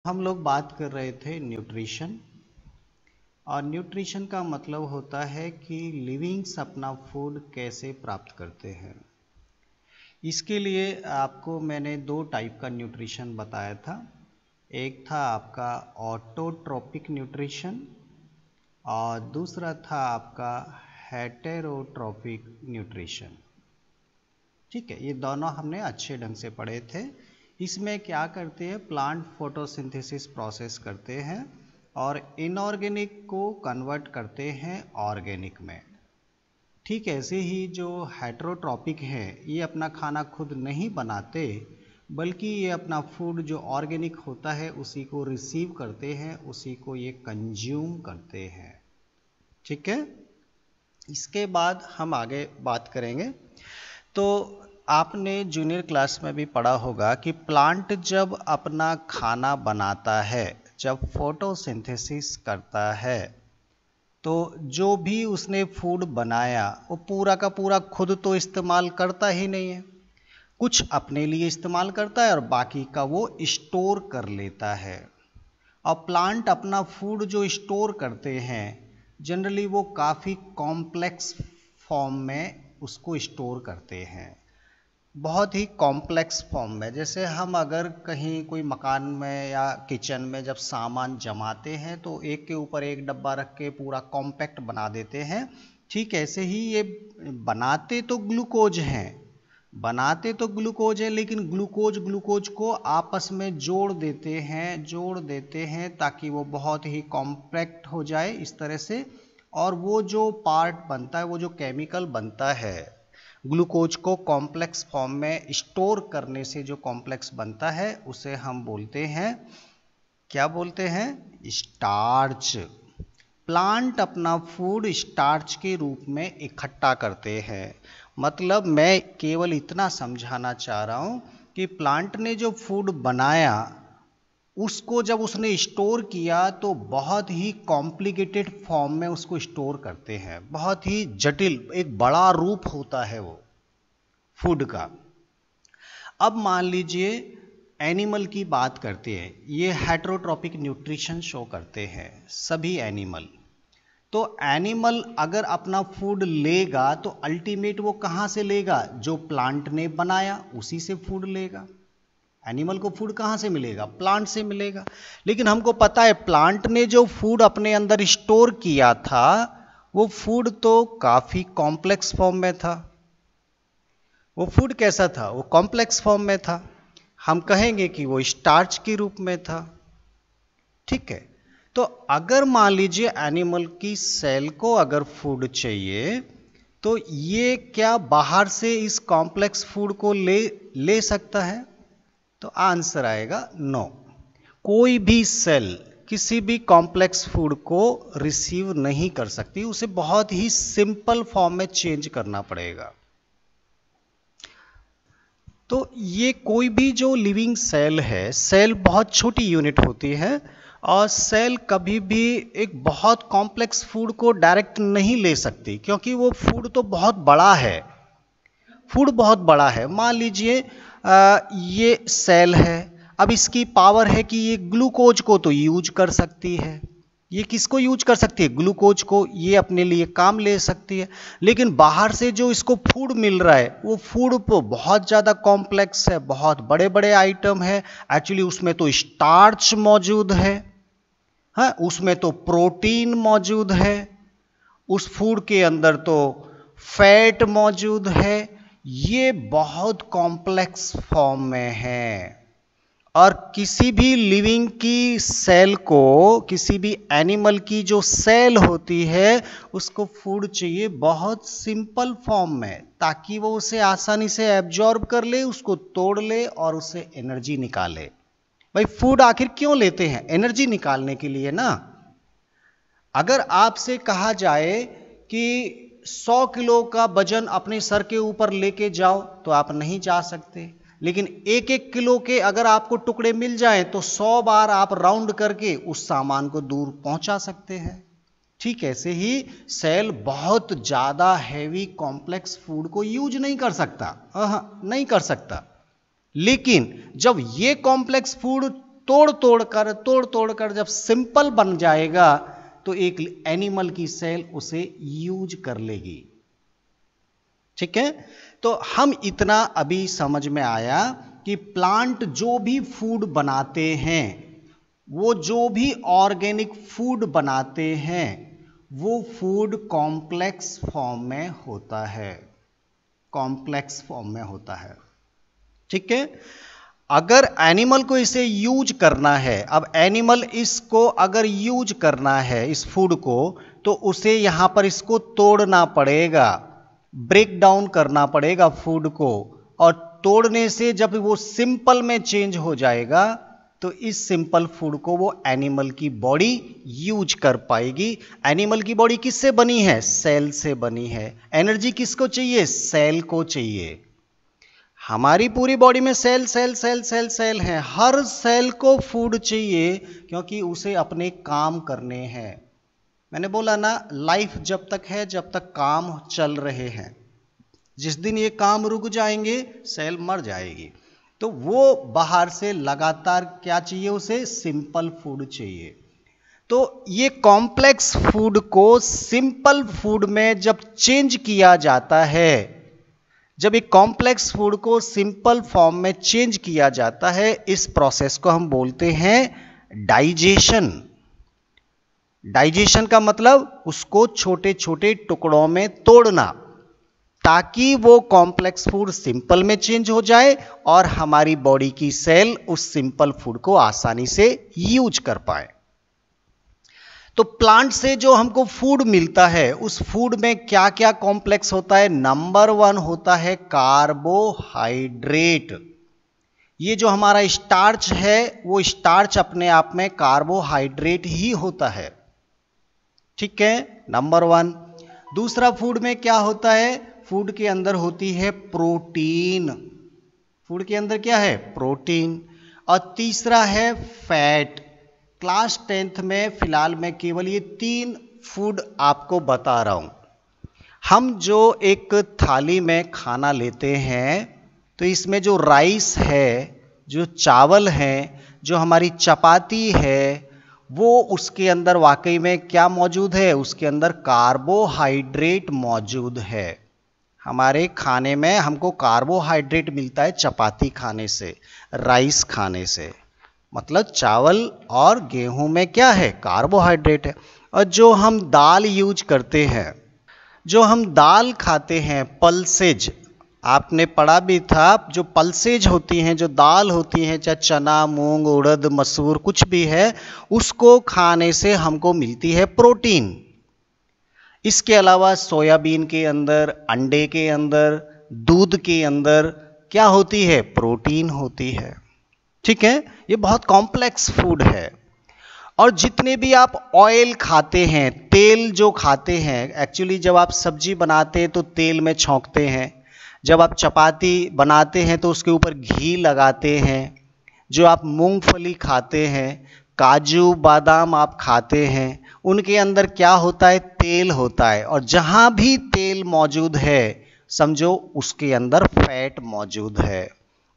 हम लोग बात कर रहे थे न्यूट्रिशन। और न्यूट्रिशन का मतलब होता है कि लिविंग्स अपना फूड कैसे प्राप्त करते हैं। इसके लिए आपको मैंने दो टाइप का न्यूट्रिशन बताया था। एक था आपका ऑटोट्रोपिक न्यूट्रिशन और दूसरा था आपका हेटेरोट्रोपिक न्यूट्रिशन। ठीक है, ये दोनों हमने अच्छे ढंग से पढ़े थे। इसमें क्या करते हैं, प्लांट फोटोसिंथेसिस प्रोसेस करते हैं और इनऑर्गेनिक को कन्वर्ट करते हैं ऑर्गेनिक में। ठीक ऐसे ही जो हेटेरोट्रॉपिक है, ये अपना खाना खुद नहीं बनाते, बल्कि ये अपना फूड जो ऑर्गेनिक होता है उसी को रिसीव करते हैं, उसी को ये कंज्यूम करते हैं। ठीक है, इसके बाद हम आगे बात करेंगे। तो आपने जूनियर क्लास में भी पढ़ा होगा कि प्लांट जब अपना खाना बनाता है, जब फोटोसिंथेसिस करता है, तो जो भी उसने फूड बनाया वो पूरा का पूरा खुद तो इस्तेमाल करता ही नहीं है। कुछ अपने लिए इस्तेमाल करता है और बाकी का वो स्टोर कर लेता है। और प्लांट अपना फूड जो स्टोर करते हैं, जनरली वो काफ़ी कॉम्प्लेक्स फॉर्म में उसको स्टोर करते हैं, बहुत ही कॉम्प्लेक्स फॉर्म में। जैसे हम अगर कहीं कोई मकान में या किचन में जब सामान जमाते हैं तो एक के ऊपर एक डब्बा रख के पूरा कॉम्पैक्ट बना देते हैं। ठीक ऐसे ही ये बनाते तो ग्लूकोज हैं, लेकिन ग्लूकोज को आपस में जोड़ देते हैं ताकि वो बहुत ही कॉम्पैक्ट हो जाए इस तरह से। और वो जो पार्ट बनता है, वो जो केमिकल बनता है ग्लूकोज को कॉम्प्लेक्स फॉर्म में स्टोर करने से, जो कॉम्प्लेक्स बनता है उसे हम बोलते हैं, क्या बोलते हैं, स्टार्च। प्लांट अपना फूड स्टार्च के रूप में इकट्ठा करते हैं। मतलब मैं केवल इतना समझाना चाह रहा हूं कि प्लांट ने जो फूड बनाया उसको जब उसने स्टोर किया तो बहुत ही कॉम्प्लिकेटेड फॉर्म में उसको स्टोर करते हैं, बहुत ही जटिल, एक बड़ा रूप होता है वो फूड का। अब मान लीजिए एनिमल की बात करते हैं, ये हेटेरोट्रॉपिक न्यूट्रिशन शो करते हैं सभी एनिमल। तो एनिमल अगर अपना फूड लेगा तो अल्टीमेट वो कहां से लेगा, जो प्लांट ने बनाया उसी से फूड लेगा। एनिमल को फूड कहां से मिलेगा, प्लांट से मिलेगा। लेकिन हमको पता है प्लांट ने जो फूड अपने अंदर स्टोर किया था वो फूड तो काफी कॉम्प्लेक्स फॉर्म में था। वो फूड कैसा था, वो कॉम्प्लेक्स फॉर्म में था। हम कहेंगे कि वो स्टार्च के रूप में था। ठीक है, तो अगर मान लीजिए एनिमल की सेल को अगर फूड चाहिए तो ये क्या बाहर से इस कॉम्प्लेक्स फूड को ले सकता है? तो आंसर आएगा नो। कोई भी सेल किसी भी कॉम्प्लेक्स फूड को रिसीव नहीं कर सकती, उसे बहुत ही सिंपल फॉर्म में चेंज करना पड़ेगा। तो ये कोई भी जो लिविंग सेल है, सेल बहुत छोटी यूनिट होती है और सेल कभी भी एक बहुत कॉम्प्लेक्स फूड को डायरेक्ट नहीं ले सकती, क्योंकि वो फूड तो बहुत बड़ा है। फूड बहुत बड़ा है। मान लीजिए ये सेल है, अब इसकी पावर है कि ये ग्लूकोज को तो यूज कर सकती है। ये किसको यूज कर सकती है, ग्लूकोज को, ये अपने लिए काम ले सकती है। लेकिन बाहर से जो इसको फूड मिल रहा है वो फूड तो बहुत ज़्यादा कॉम्प्लेक्स है, बहुत बड़े बड़े आइटम है। एक्चुअली उसमें तो स्टार्च मौजूद है, हाँ, उसमें तो प्रोटीन मौजूद है, उस फूड के अंदर तो फैट मौजूद है। ये बहुत कॉम्प्लेक्स फॉर्म में है। और किसी भी लिविंग की सेल को, किसी भी एनिमल की जो सेल होती है उसको फूड चाहिए बहुत सिंपल फॉर्म में, ताकि वो उसे आसानी से एब्जॉर्ब कर ले, उसको तोड़ ले और उससे एनर्जी निकाले। भाई फूड आखिर क्यों लेते हैं, एनर्जी निकालने के लिए ना। अगर आपसे कहा जाए कि 100 किलो का वजन अपने सर के ऊपर लेके जाओ तो आप नहीं जा सकते, लेकिन एक एक किलो के अगर आपको टुकड़े मिल जाएं तो 100 बार आप राउंड करके उस सामान को दूर पहुंचा सकते हैं। ठीक ऐसे ही सेल बहुत ज्यादा हैवी कॉम्प्लेक्स फूड को यूज नहीं कर सकता, नहीं कर सकता। लेकिन जब ये कॉम्प्लेक्स फूड तोड़ तोड़ कर जब सिंपल बन जाएगा तो एक एनिमल की सेल उसे यूज कर लेगी। ठीक है, तो हम इतना अभी समझ में आया कि प्लांट जो भी फूड बनाते हैं, वो जो भी ऑर्गेनिक फूड बनाते हैं, वो फूड कॉम्प्लेक्स फॉर्म में होता है, कॉम्प्लेक्स फॉर्म में होता है। ठीक है, अगर एनिमल को इसे यूज करना है, अब एनिमल इसको अगर यूज करना है इस फूड को, तो उसे यहां पर इसको तोड़ना पड़ेगा, ब्रेक डाउन करना पड़ेगा फूड को, और तोड़ने से जब वो सिंपल में चेंज हो जाएगा तो इस सिंपल फूड को वो एनिमल की बॉडी यूज कर पाएगी। एनिमल की बॉडी किससे बनी है? सेल से बनी है। एनर्जी किसको चाहिए? सेल को चाहिए। हमारी पूरी बॉडी में cell cell cell cell cell है, हर सेल को फूड चाहिए क्योंकि उसे अपने काम करने हैं। मैंने बोला ना, लाइफ जब तक है जब तक काम चल रहे हैं, जिस दिन ये काम रुक जाएंगे सेल मर जाएगी। तो वो बाहर से लगातार क्या चाहिए उसे? सिंपल फूड चाहिए। तो ये कॉम्प्लेक्स फूड को सिंपल फूड में जब चेंज किया जाता है, जब एक कॉम्प्लेक्स फूड को सिंपल फॉर्म में चेंज किया जाता है, इस प्रोसेस को हम बोलते हैं डाइजेशन। डाइजेशन का मतलब उसको छोटे छोटे टुकड़ों में तोड़ना, ताकि वो कॉम्प्लेक्स फूड सिंपल में चेंज हो जाए और हमारी बॉडी की सेल उस सिंपल फूड को आसानी से यूज कर पाए। तो प्लांट से जो हमको फूड मिलता है, उस फूड में क्या क्या कॉम्प्लेक्स होता है? नंबर 1 होता है कार्बोहाइड्रेट। ये जो हमारा स्टार्च है, वो स्टार्च अपने आप में कार्बोहाइड्रेट ही होता है। ठीक है, नंबर 1। दूसरा, फूड में क्या होता है? फूड के अंदर होती है प्रोटीन। फूड के अंदर क्या है? प्रोटीन। और तीसरा है फैट। क्लास 10th में फिलहाल मैं केवल ये 3 फूड आपको बता रहा हूं। हम जो एक थाली में खाना लेते हैं, तो इसमें जो राइस है, जो चावल है, जो हमारी चपाती है, वो उसके अंदर वाकई में क्या मौजूद है? उसके अंदर कार्बोहाइड्रेट मौजूद है। हमारे खाने में हमको कार्बोहाइड्रेट मिलता है चपाती खाने से, राइस खाने से। मतलब चावल और गेहूं में क्या है? कार्बोहाइड्रेट है। और जो हम दाल यूज करते हैं, जो हम दाल खाते हैं, पल्सेज, आपने पढ़ा भी था, जो पल्सेज होती हैं, जो दाल होती हैं, चाहे चना, मूंग, उड़द, मसूर, कुछ भी है, उसको खाने से हमको मिलती है प्रोटीन। इसके अलावा सोयाबीन के अंदर, अंडे के अंदर, दूध के अंदर क्या होती है? प्रोटीन होती है। ठीक है, ये बहुत कॉम्प्लेक्स फूड है। और जितने भी आप ऑयल खाते हैं, तेल जो खाते हैं, एक्चुअली जब आप सब्जी बनाते हैं तो तेल में छौंकते हैं, जब आप चपाती बनाते हैं तो उसके ऊपर घी लगाते हैं, जो आप मूंगफली खाते हैं, काजू बादाम आप खाते हैं, उनके अंदर क्या होता है? तेल होता है। और जहां भी तेल मौजूद है, समझो उसके अंदर फैट मौजूद है।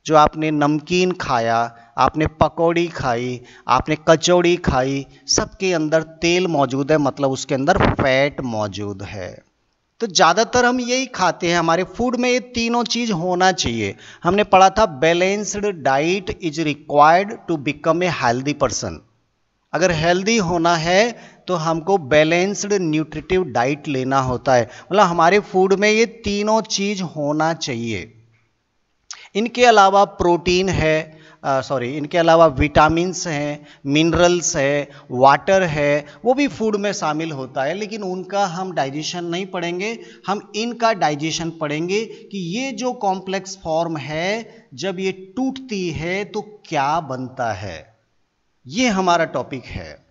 जो आपने नमकीन खाया, आपने पकौड़ी खाई, आपने कचौड़ी खाई, सबके अंदर तेल मौजूद है, मतलब उसके अंदर फैट मौजूद है। तो ज़्यादातर हम यही खाते हैं। हमारे फूड में ये तीनों चीज़ होना चाहिए। हमने पढ़ा था balanced diet is required to become a healthy person. अगर हेल्दी होना है तो हमको बैलेंस्ड न्यूट्रिटिव डाइट लेना होता है, मतलब हमारे फूड में ये तीनों चीज़ होना चाहिए। इनके अलावा प्रोटीन है, इनके अलावा विटामिन्स हैं, मिनरल्स है, वाटर है, वो भी फूड में शामिल होता है, लेकिन उनका हम डाइजेशन नहीं पढ़ेंगे। हम इनका डाइजेशन पढ़ेंगे कि ये जो कॉम्प्लेक्स फॉर्म है, जब ये टूटती है तो क्या बनता है। ये हमारा टॉपिक है।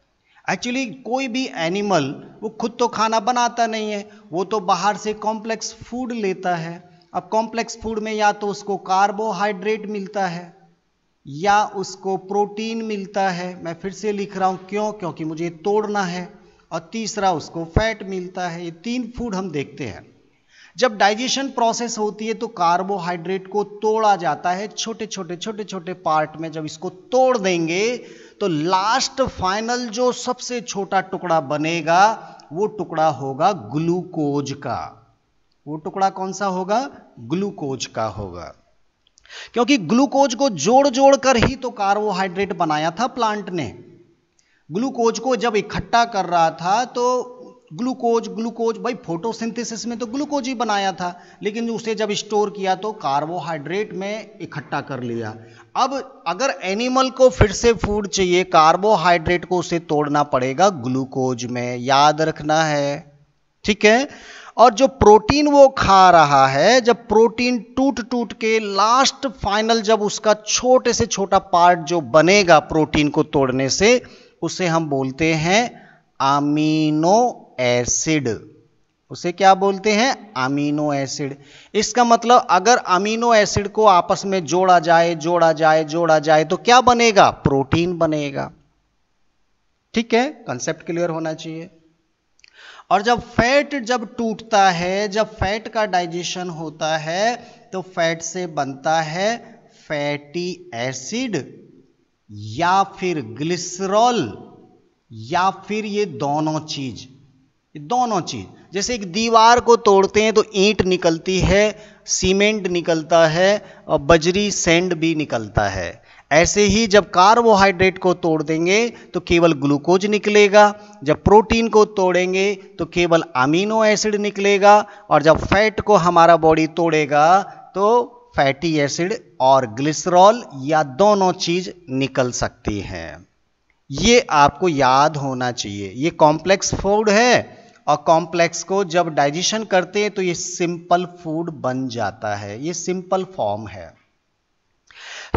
एक्चुअली कोई भी एनिमल वो खुद तो खाना बनाता नहीं है, वो तो बाहर से कॉम्प्लेक्स फूड लेता है। अब कॉम्प्लेक्स फूड में या तो उसको कार्बोहाइड्रेट मिलता है या उसको प्रोटीन मिलता है। मैं फिर से लिख रहा हूं, क्यों? क्योंकि मुझे तोड़ना है। और तीसरा उसको फैट मिलता है। ये 3 फूड हम देखते हैं। जब डाइजेशन प्रोसेस होती है तो कार्बोहाइड्रेट को तोड़ा जाता है छोटे छोटे छोटे छोटे पार्ट में। जब इसको तोड़ देंगे तो लास्ट फाइनल जो सबसे छोटा टुकड़ा बनेगा वो टुकड़ा होगा ग्लूकोज का। वो टुकड़ा कौन सा होगा? ग्लूकोज का होगा, क्योंकि ग्लूकोज को जोड़ जोड़ कर ही तो कार्बोहाइड्रेट बनाया था प्लांट ने। ग्लूकोज को जब इकट्ठा कर रहा था तो ग्लूकोज ग्लूकोज भाई फोटोसिंथेसिस में तो ग्लूकोज ही बनाया था, लेकिन उसे जब स्टोर किया तो कार्बोहाइड्रेट में इकट्ठा कर लिया। अब अगर एनिमल को फिर से फूड चाहिए, कार्बोहाइड्रेट को उसे तोड़ना पड़ेगा ग्लूकोज में, याद रखना है, ठीक है। और जो प्रोटीन वो खा रहा है, जब प्रोटीन टूट टूट के लास्ट फाइनल जब उसका छोटे से छोटा पार्ट जो बनेगा प्रोटीन को तोड़ने से, उसे हम बोलते हैं अमीनो एसिड। उसे क्या बोलते हैं? Amino acid. इसका मतलब अगर अमीनो एसिड को आपस में जोड़ा जाए जोड़ा जाए जोड़ा जाए तो क्या बनेगा? प्रोटीन बनेगा। ठीक है, कंसेप्ट क्लियर होना चाहिए। और जब फैट जब टूटता है, जब फैट का डाइजेशन होता है तो फैट से बनता है फैटी एसिड या फिर ग्लिसरॉल या फिर ये दोनों चीज। जैसे एक दीवार को तोड़ते हैं तो ईंट निकलती है, सीमेंट निकलता है और बजरी सैंड भी निकलता है। ऐसे ही जब कार्बोहाइड्रेट को तोड़ देंगे तो केवल ग्लूकोज निकलेगा, जब प्रोटीन को तोड़ेंगे तो केवल अमीनो एसिड निकलेगा, और जब फैट को हमारा बॉडी तोड़ेगा तो फैटी एसिड और ग्लिसरॉल या दोनों चीज निकल सकती हैं। ये आपको याद होना चाहिए। ये कॉम्प्लेक्स फूड है और कॉम्प्लेक्स को जब डाइजेशन करते हैं तो ये सिंपल फूड बन जाता है, ये सिंपल फॉर्म है।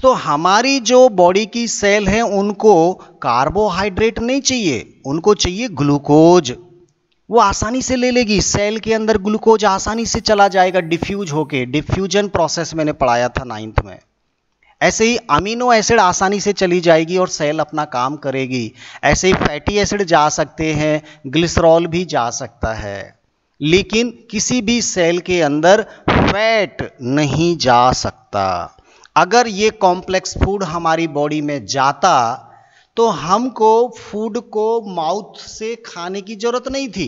तो हमारी जो बॉडी की सेल है उनको कार्बोहाइड्रेट नहीं चाहिए, उनको चाहिए ग्लूकोज। वो आसानी से ले लेगी, सेल के अंदर ग्लूकोज आसानी से चला जाएगा डिफ्यूज होके। डिफ्यूजन प्रोसेस मैंने पढ़ाया था 9th में। ऐसे ही अमीनो एसिड आसानी से चली जाएगी और सेल अपना काम करेगी। ऐसे ही फैटी एसिड जा सकते हैं, ग्लिसरॉल भी जा सकता है, लेकिन किसी भी सेल के अंदर फैट नहीं जा सकता। अगर ये कॉम्प्लेक्स फूड हमारी बॉडी में जाता तो हमको फूड को माउथ से खाने की जरूरत नहीं थी।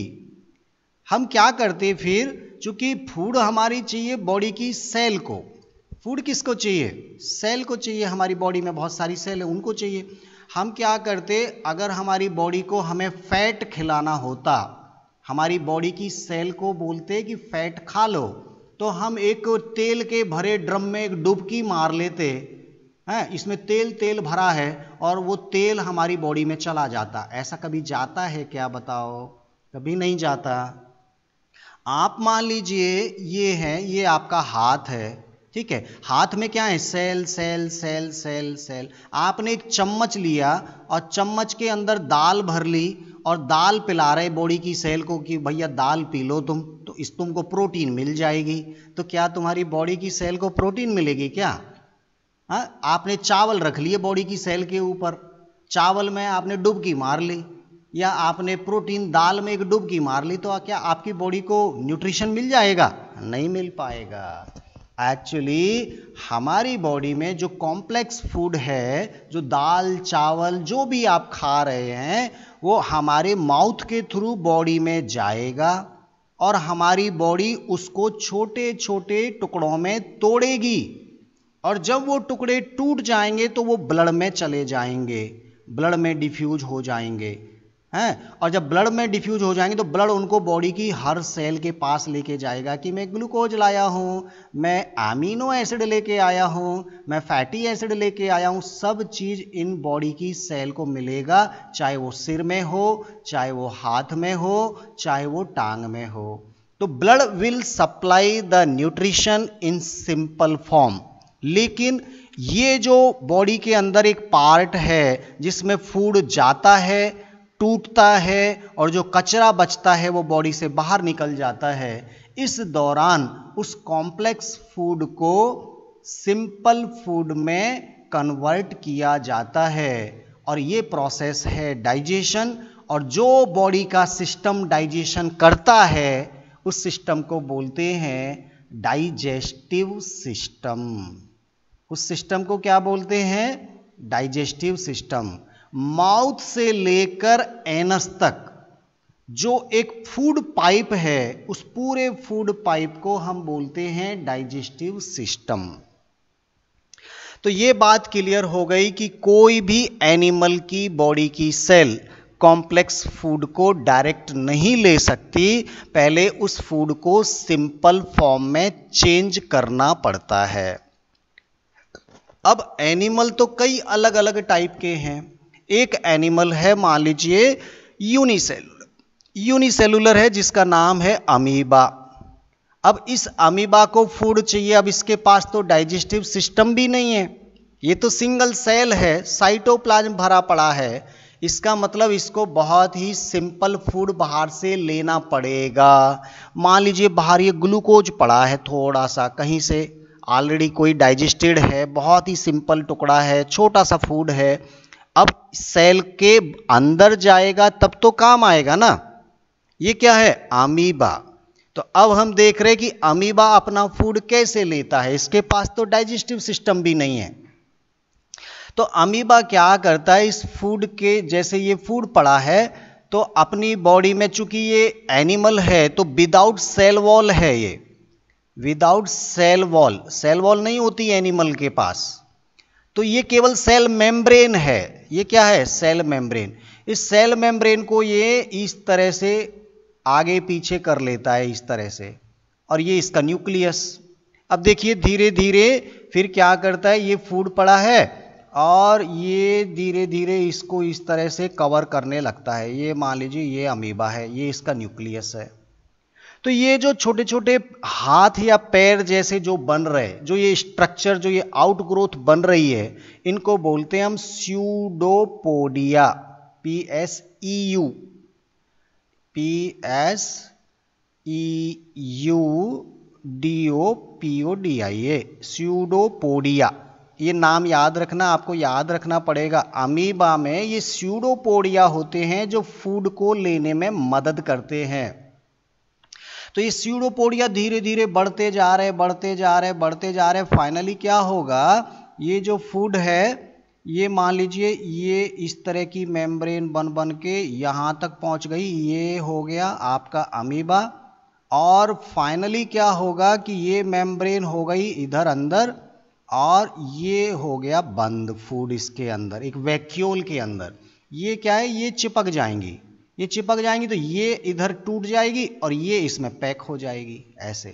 हम क्या करते फिर, चूंकि फूड हमारी चाहिए बॉडी की सेल को। फूड किसको चाहिए? सेल को चाहिए। हमारी बॉडी में बहुत सारी सेल है, उनको चाहिए। हम क्या करते, अगर हमारी बॉडी को हमें फैट खिलाना होता, हमारी बॉडी की सेल को बोलते कि फैट खा लो, तो हम एक तेल के भरे ड्रम में एक डुबकी मार लेते हैं, इसमें तेल भरा है और वो तेल हमारी बॉडी में चला जाता। ऐसा कभी जाता है क्या? बताओ, कभी नहीं जाता। आप मान लीजिए ये आपका हाथ है, ठीक है। हाथ में क्या है? Cell cell cell cell cell. आपने एक चम्मच लिया और चम्मच के अंदर दाल भर ली और दाल पिला रहे बॉडी की सेल को कि भैया दाल पी लो तुम, तो तुमको प्रोटीन मिल जाएगी। तो क्या तुम्हारी बॉडी की सेल को प्रोटीन मिलेगी क्या? आपने चावल रख लिए बॉडी की सेल के ऊपर, चावल में आपने डुबकी मार ली, या आपने प्रोटीन दाल में एक डुबकी मार ली, तो क्या आपकी बॉडी को न्यूट्रिशन मिल जाएगा? नहीं मिल पाएगा। एक्चुअली हमारी बॉडी में जो कॉम्प्लेक्स फूड है, जो दाल चावल जो भी आप खा रहे हैं, वो हमारे माउथ के थ्रू बॉडी में जाएगा और हमारी बॉडी उसको छोटे छोटे टुकड़ों में तोड़ेगी, और जब वो टुकड़े टूट जाएंगे तो वो ब्लड में चले जाएंगे, ब्लड में डिफ्यूज हो जाएंगे हैं। और जब ब्लड में डिफ्यूज हो जाएंगे तो ब्लड उनको बॉडी की हर सेल के पास लेके जाएगा कि मैं ग्लूकोज लाया हूँ, मैं अमीनो एसिड लेके आया हूँ, मैं फैटी एसिड लेके आया हूँ। सब चीज़ इन बॉडी की सेल को मिलेगा, चाहे वो सिर में हो, चाहे वो हाथ में हो, चाहे वो टांग में हो। तो blood will supply the nutrition in simple form. लेकिन ये जो बॉडी के अंदर एक पार्ट है जिसमें फूड जाता है, टूटता है और जो कचरा बचता है वो बॉडी से बाहर निकल जाता है, इस दौरान उस कॉम्प्लेक्स फूड को सिंपल फूड में कन्वर्ट किया जाता है, और ये प्रोसेस है डाइजेशन। और जो बॉडी का सिस्टम डाइजेशन करता है उस सिस्टम को बोलते हैं डाइजेस्टिव सिस्टम। उस सिस्टम को क्या बोलते हैं? Digestive system. माउथ से लेकर एनस तक जो एक फूड पाइप है, उस पूरे फूड पाइप को हम बोलते हैं डाइजेस्टिव सिस्टम। तो ये बात क्लियर हो गई कि कोई भी एनिमल की बॉडी की सेल कॉम्प्लेक्स फूड को डायरेक्ट नहीं ले सकती, पहले उस फूड को सिंपल फॉर्म में चेंज करना पड़ता है। अब एनिमल तो कई अलग अलग टाइप के हैं। एक एनिमल है, मान लीजिए यूनिसेलुलर है, जिसका नाम है अमीबा। अब इस अमीबा को फूड चाहिए, अब इसके पास तो डाइजेस्टिव सिस्टम भी नहीं है, ये तो सिंगल सेल है, साइटोप्लाज्म भरा पड़ा है। इसका मतलब इसको बहुत ही सिंपल फूड बाहर से लेना पड़ेगा। मान लीजिए बाहर ये ग्लूकोज पड़ा है थोड़ा सा, कहीं से ऑलरेडी कोई डाइजेस्टेड है, बहुत ही सिंपल टुकड़ा है, छोटा सा फूड है। अब सेल के अंदर जाएगा तब तो काम आएगा ना। ये क्या है? अमीबा। तो अब हम देख रहे हैं कि अमीबा अपना फूड कैसे लेता है, इसके पास तो डाइजेस्टिव सिस्टम भी नहीं है। तो अमीबा क्या करता है, इस फूड के जैसे ये फूड पड़ा है तो अपनी बॉडी में, चूंकि ये एनिमल है तो विदाउट सेल वॉल है, ये विदाउट सेल वॉल नहीं होती एनिमल के पास, तो ये केवल सेल मेम्ब्रेन है। ये क्या है? Cell membrane. इस सेल मेम्ब्रेन को ये इस तरह से आगे पीछे कर लेता है, इस तरह से, और ये इसका न्यूक्लियस। अब देखिए धीरे धीरे फिर क्या करता है, ये फूड पड़ा है और ये धीरे धीरे इसको इस तरह से कवर करने लगता है। ये मान लीजिए ये अमीबा है, ये इसका न्यूक्लियस है। तो ये जो छोटे छोटे हाथ या पैर जैसे जो बन रहे, जो ये स्ट्रक्चर, जो ये आउटग्रोथ बन रही है, इनको बोलते हैं हम स्यूडोपोडिया। PSEUDOPODIA, pseudopodia. ये नाम याद रखना, आपको याद रखना पड़ेगा। अमीबा में ये स्यूडोपोडिया होते हैं जो फूड को लेने में मदद करते हैं। तो ये स्यूडोपोडिया धीरे धीरे बढ़ते जा रहे, फाइनली क्या होगा, ये जो फूड है ये मान लीजिए ये इस तरह की मेम्ब्रेन बन के यहाँ तक पहुँच गई। ये हो गया आपका अमीबा। और फाइनली क्या होगा कि ये मेम्ब्रेन हो गई इधर अंदर, और ये हो गया बंद फूड इसके अंदर, एक वैक्यूल के अंदर। ये क्या है, ये चिपक जाएंगी, तो ये इधर टूट जाएगी और ये इसमें पैक हो जाएगी ऐसे।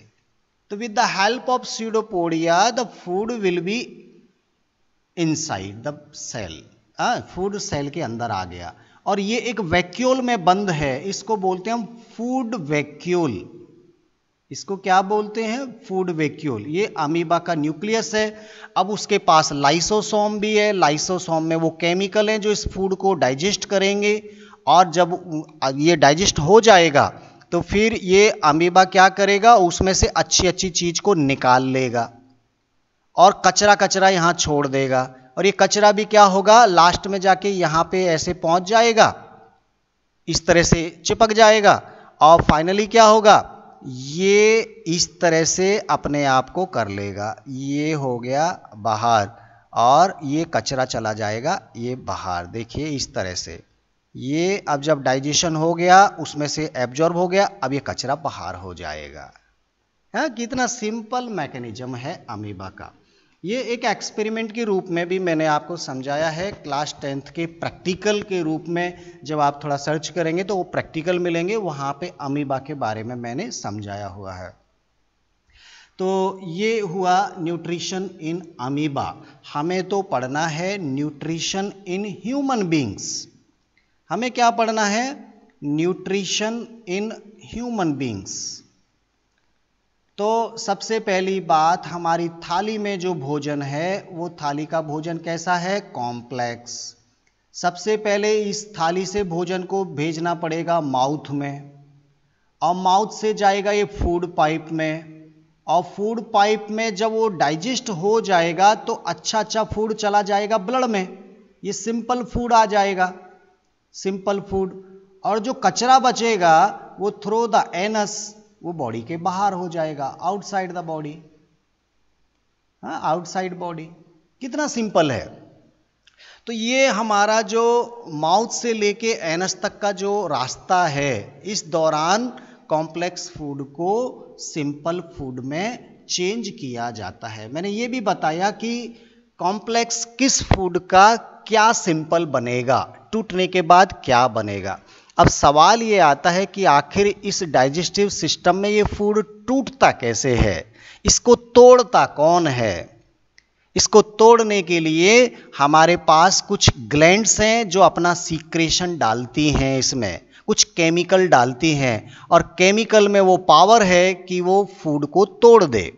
तो with the help of pseudopodia the food will be inside the cell. Food cell के अंदर आ गया और ये एक वैक्यूल में बंद है, इसको बोलते हैं हम फूड वैक्यूल। इसको क्या बोलते हैं? Food vacuole. ये अमीबा का न्यूक्लियस है। अब उसके पास लाइसोसोम भी है। लाइसोसोम में वो केमिकल हैं जो इस फूड को डाइजेस्ट करेंगे, और जब ये डाइजेस्ट हो जाएगा तो फिर ये अमीबा क्या करेगा, उसमें से अच्छी अच्छी चीज को निकाल लेगा और कचरा यहाँ छोड़ देगा। और ये कचरा भी क्या होगा, लास्ट में जाके यहाँ पे ऐसे पहुंच जाएगा, इस तरह से चिपक जाएगा, और फाइनली क्या होगा, ये इस तरह से अपने आप को कर लेगा। ये हो गया बाहर और ये कचरा चला जाएगा ये बाहर। देखिए इस तरह से ये अब जब डाइजेशन हो गया, उसमें से एब्जॉर्ब हो गया, अब ये कचरा बाहर हो जाएगा। हाँ, कितना सिंपल मैकेनिज्म है अमीबा का। ये एक एक्सपेरिमेंट के रूप में भी मैंने आपको समझाया है। क्लास 10th के प्रैक्टिकल के रूप में जब आप थोड़ा सर्च करेंगे तो वो प्रैक्टिकल मिलेंगे, वहाँ पे अमीबा के बारे में मैंने समझाया हुआ है। तो ये हुआ न्यूट्रिशन इन अमीबा। हमें तो पढ़ना है न्यूट्रिशन इन ह्यूमन बींग्स। हमें क्या पढ़ना है? Nutrition in human beings. तो सबसे पहली बात, हमारी थाली में जो भोजन है वो थाली का भोजन कैसा है? कॉम्प्लेक्स। सबसे पहले इस थाली से भोजन को भेजना पड़ेगा माउथ में, और माउथ से जाएगा ये फूड पाइप में, और फूड पाइप में जब वो डाइजेस्ट हो जाएगा तो अच्छा फूड चला जाएगा ब्लड में, ये सिंपल फूड आ जाएगा, सिंपल फूड। और जो कचरा बचेगा वो थ्रू द एनस, वो बॉडी के बाहर हो जाएगा, आउटसाइड द बॉडी, हाँ, आउटसाइड बॉडी। कितना सिंपल है। तो ये हमारा जो माउथ से लेके एनस तक का जो रास्ता है, इस दौरान कॉम्प्लेक्स फूड को सिंपल फूड में चेंज किया जाता है। मैंने ये भी बताया कि कॉम्प्लेक्स किस फूड का क्या सिंपल बनेगा, टूटने के बाद क्या बनेगा। अब सवाल ये आता है कि आखिर इस डाइजेस्टिव सिस्टम में ये फूड टूटता कैसे है, इसको तोड़ता कौन है। इसको तोड़ने के लिए हमारे पास कुछ ग्लैंड्स हैं जो अपना सीक्रेशन डालती हैं, इसमें कुछ केमिकल डालती हैं, और केमिकल में वो पावर है कि वो फूड को तोड़ दे।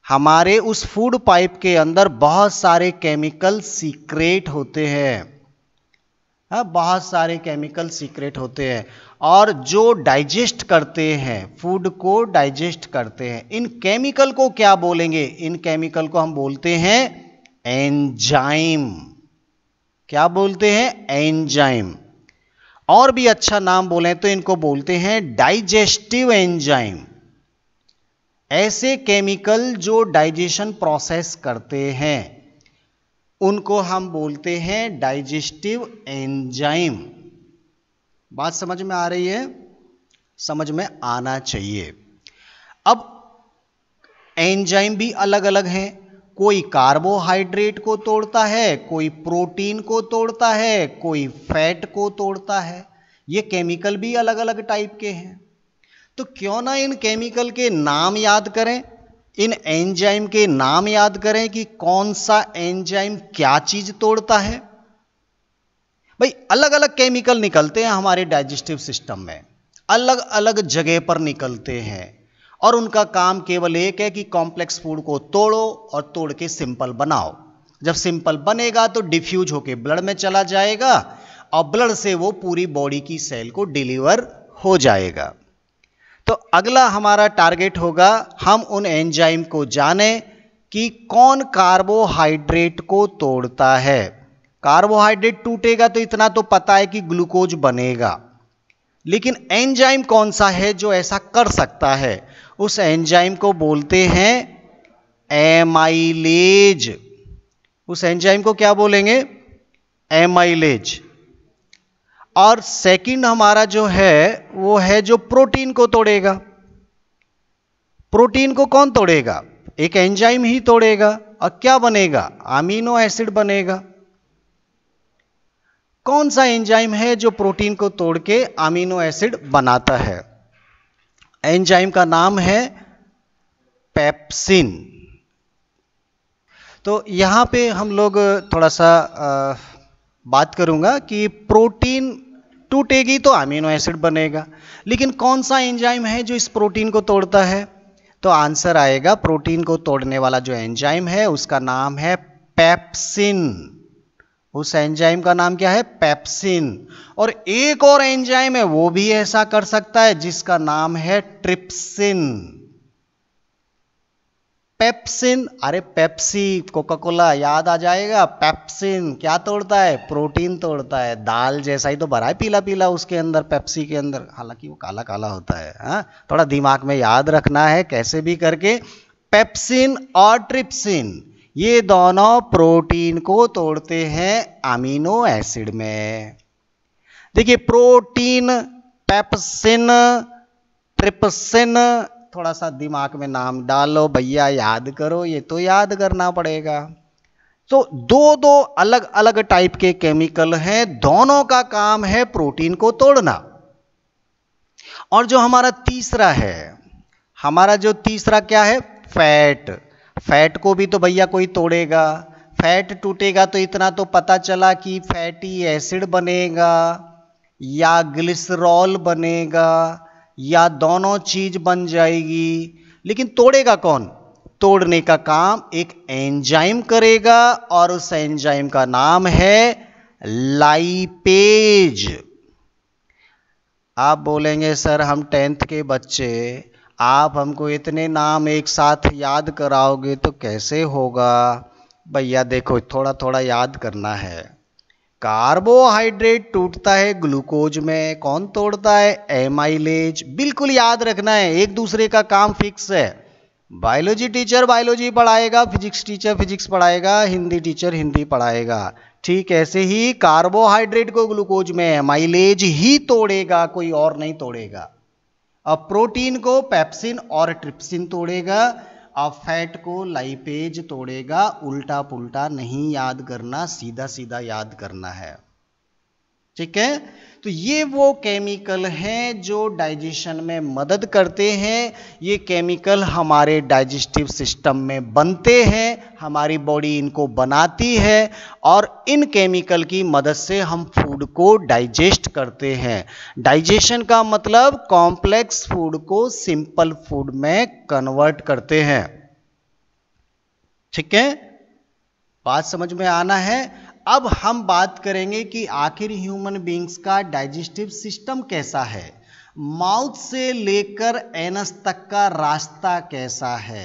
हमारे उस फूड पाइप के अंदर बहुत सारे केमिकल सीक्रेट होते हैं, हाँ, बहुत सारे केमिकल सीक्रेट होते हैं, और जो डाइजेस्ट करते हैं, फूड को डाइजेस्ट करते हैं। इन केमिकल को क्या बोलेंगे? इन केमिकल को हम बोलते हैं एंजाइम। क्या बोलते हैं? एंजाइम। और भी अच्छा नाम बोलें तो इनको बोलते हैं डाइजेस्टिव एंजाइम। ऐसे केमिकल जो डाइजेशन प्रोसेस करते हैं उनको हम बोलते हैं डाइजेस्टिव एंजाइम। बात समझ में आ रही है? समझ में आना चाहिए। अब एंजाइम भी अलग अलग हैं। कोई कार्बोहाइड्रेट को तोड़ता है, कोई प्रोटीन को तोड़ता है, कोई फैट को तोड़ता है। ये केमिकल भी अलग अलग टाइप के हैं। तो क्यों ना इन केमिकल के नाम याद करें, इन एंजाइम के नाम याद करें कि कौन सा एंजाइम क्या चीज तोड़ता है। भाई अलग अलग केमिकल निकलते हैं हमारे डाइजेस्टिव सिस्टम में, अलग अलग जगह पर निकलते हैं, और उनका काम केवल एक है कि कॉम्प्लेक्स फूड को तोड़ो और तोड़ के सिंपल बनाओ। जब सिंपल बनेगा तो डिफ्यूज होके ब्लड में चला जाएगा, और ब्लड से वो पूरी बॉडी की सेल को डिलीवर हो जाएगा। तो अगला हमारा टारगेट होगा, हम उन एंजाइम को जाने कि कौन कार्बोहाइड्रेट को तोड़ता है। कार्बोहाइड्रेट टूटेगा तो इतना तो पता है कि ग्लूकोज बनेगा, लेकिन एंजाइम कौन सा है जो ऐसा कर सकता है? उस एंजाइम को बोलते हैं एमाइलेज। उस एंजाइम को क्या बोलेंगे? एमाइलेज। और सेकंड हमारा जो है वो है जो प्रोटीन को तोड़ेगा। प्रोटीन को कौन तोड़ेगा? एक एंजाइम ही तोड़ेगा, और क्या बनेगा? अमीनो एसिड बनेगा। कौन सा एंजाइम है जो प्रोटीन को तोड़ के अमीनो एसिड बनाता है? एंजाइम का नाम है पेप्सिन। तो यहां पे हम लोग थोड़ा सा बात करूंगा कि प्रोटीन टूटेगी तो अमीनो एसिड बनेगा, लेकिन कौन सा एंजाइम है जो इस प्रोटीन को तोड़ता है? तो आंसर आएगा, प्रोटीन को तोड़ने वाला जो एंजाइम है उसका नाम है पेप्सिन। उस एंजाइम का नाम क्या है? पेप्सिन। और एक और एंजाइम है वो भी ऐसा कर सकता है जिसका नाम है ट्रिप्सिन। पेप्सिन, अरे पेप्सी कोका कोला याद आ जाएगा। पेप्सिन क्या तोड़ता है? प्रोटीन तोड़ता है। दाल जैसा ही तो भरा है पीला पीला उसके अंदर, पेप्सी के अंदर, हालांकि वो काला काला होता है। हाँ, थोड़ा दिमाग में याद रखना है कैसे भी करके। पेप्सिन और ट्रिप्सिन ये दोनों प्रोटीन को तोड़ते हैं अमीनो एसिड में। देखिए प्रोटीन, पेप्सिन, ट्रिप्सिन, थोड़ा सा दिमाग में नाम डालो भैया, याद करो, ये तो याद करना पड़ेगा। तो दो दो अलग अलग टाइप के केमिकल हैं, दोनों का काम है प्रोटीन को तोड़ना। और जो हमारा तीसरा है, हमारा जो तीसरा क्या है? फैट। फैट को भी तो भैया कोई तोड़ेगा। फैट टूटेगा तो इतना तो पता चला कि फैटी एसिड बनेगा या ग्लिसरॉल बनेगा या दोनों चीज बन जाएगी, लेकिन तोड़ेगा कौन? तोड़ने का काम एक एंजाइम करेगा, और उस एंजाइम का नाम है लाइपेज। आप बोलेंगे सर हम 10th के बच्चे, आप हमको इतने नाम एक साथ याद कराओगे तो कैसे होगा? भैया देखो थोड़ा थोड़ा याद करना है। कार्बोहाइड्रेट टूटता है ग्लूकोज में, कौन तोड़ता है? एमाइलेज। बिल्कुल याद रखना है, एक दूसरे का काम फिक्स है। बायोलॉजी टीचर बायोलॉजी पढ़ाएगा, फिजिक्स टीचर फिजिक्स पढ़ाएगा, हिंदी टीचर हिंदी पढ़ाएगा। ठीक ऐसे ही कार्बोहाइड्रेट को ग्लूकोज में एमाइलेज ही तोड़ेगा, कोई और नहीं तोड़ेगा। अब प्रोटीन को पेप्सिन और ट्रिप्सिन तोड़ेगा, अब फैट को लाइपेज तोड़ेगा। उल्टा पुल्टा नहीं याद करना, सीधा सीधा याद करना है। ठीक है, तो ये वो केमिकल हैं जो डाइजेशन में मदद करते हैं। ये केमिकल हमारे डाइजेस्टिव सिस्टम में बनते हैं, हमारी बॉडी इनको बनाती है और इन केमिकल की मदद से हम फूड को डाइजेस्ट करते हैं। डाइजेशन का मतलब कॉम्प्लेक्स फूड को सिंपल फूड में कन्वर्ट करते हैं। ठीक है, बात समझ में आना है। अब हम बात करेंगे कि आखिर ह्यूमन बींग्स का डाइजेस्टिव सिस्टम कैसा है, माउथ से लेकर एनस तक का रास्ता कैसा है।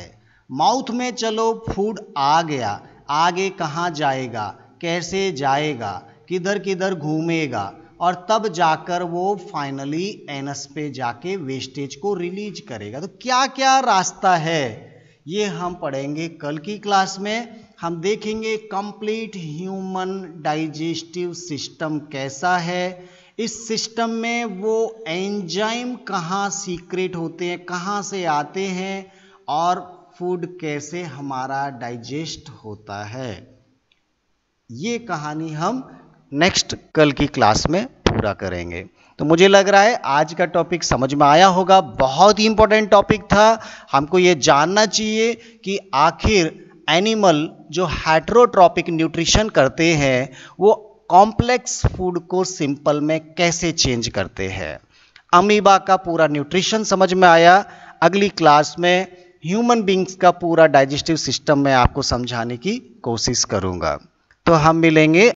माउथ में चलो फूड आ गया, आगे कहाँ जाएगा, कैसे जाएगा, किधर किधर घूमेगा और तब जाकर वो फाइनली एनस पे जाके वेस्टेज को रिलीज करेगा। तो क्या क्या रास्ता है ये हम पढ़ेंगे कल की क्लास में। हम देखेंगे कंप्लीट ह्यूमन डाइजेस्टिव सिस्टम कैसा है, इस सिस्टम में वो एंजाइम कहाँ सीक्रेट होते हैं, कहाँ से आते हैं और फूड कैसे हमारा डाइजेस्ट होता है। ये कहानी हम नेक्स्ट कल की क्लास में पूरा करेंगे। तो मुझे लग रहा है आज का टॉपिक समझ में आया होगा, बहुत ही इंपॉर्टेंट टॉपिक था। हमको ये जानना चाहिए कि आखिर एनिमल जो हेटेरोट्रॉपिक न्यूट्रिशन करते हैं वो कॉम्प्लेक्स फूड को सिंपल में कैसे चेंज करते हैं। अमीबा का पूरा न्यूट्रिशन समझ में आया। अगली क्लास में ह्यूमन बींग्स का पूरा डाइजेस्टिव सिस्टम मैं आपको समझाने की कोशिश करूंगा। तो हम मिलेंगे